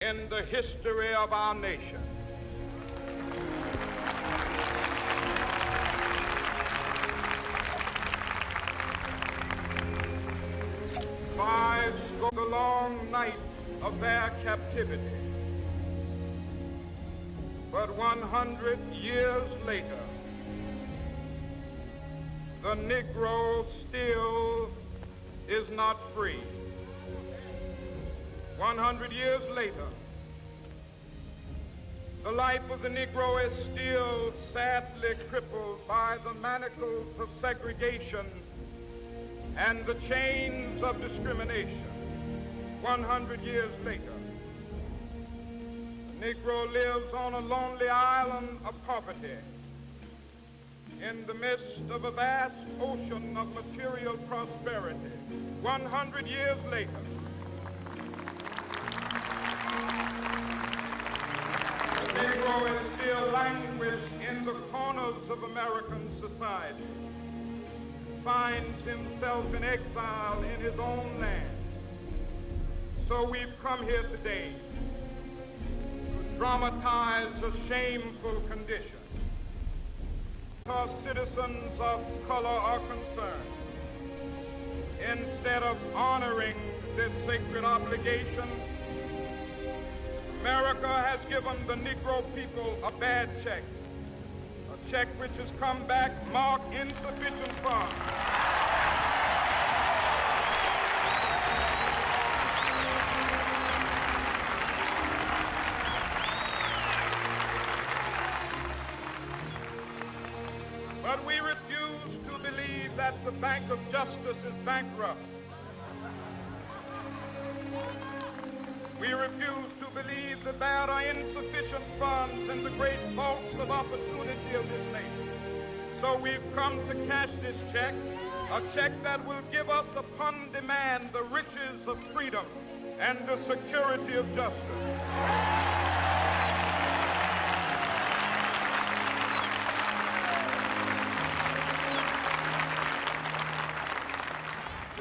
in the history of our nation. Five scores the long night of their captivity. But 100 years later, the Negro still is not free. 100 years later, the life of the Negro is still sadly crippled by the manacles of segregation and the chains of discrimination. 100 years later, the Negro lives on a lonely island of poverty in the midst of a vast ocean of material prosperity. 100 years later, the Negro is still languished in the corners of American society, finds himself in exile in his own land. So we've come here today to dramatize a shameful condition. Because citizens of color are concerned, instead of honoring this sacred obligation, America has given the Negro people a bad check, a check which has come back marked insufficient funds. But we refuse to believe that the Bank of Justice is bankrupt. We refuse to believe that there are insufficient funds in the great vaults of opportunity of this nation. So we've come to cash this check, a check that will give us upon demand the riches of freedom and the security of justice.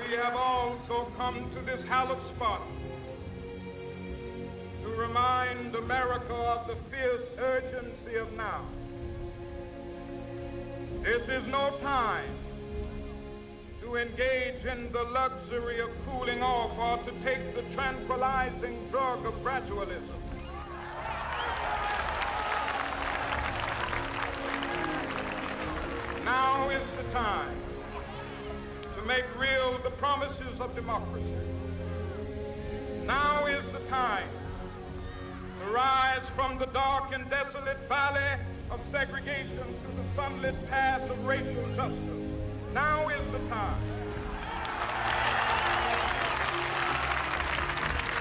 We have also come to this hallowed spot to remind America of the fierce urgency of now. This is no time to engage in the luxury of cooling off or to take the tranquilizing drug of gradualism. Now is the time to make real the promises of democracy. Now is the time to rise from the dark and desolate valley of segregation to the sunlit path of racial justice. Now is the time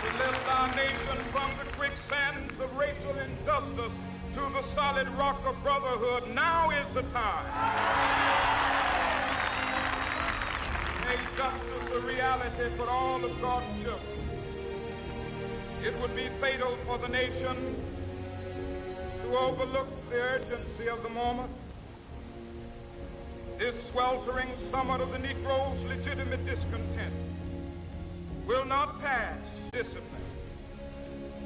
to lift our nation from the quicksands of racial injustice to the solid rock of brotherhood. Now is the time. Make justice a reality for all of God's children. It would be fatal for the nation to overlook the urgency of the moment. This sweltering summit of the Negro's legitimate discontent will not pass discipline.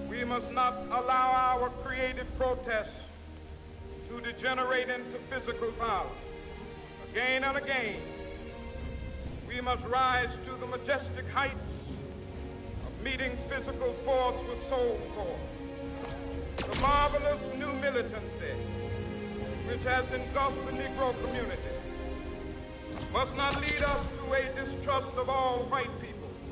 We must not allow our creative protests to degenerate into physical violence. Again and again, we must rise to the majestic heights of meeting physical force with soul force. The marvelous new militancy which has engulfed the Negro community must not lead us to a distrust of all white people.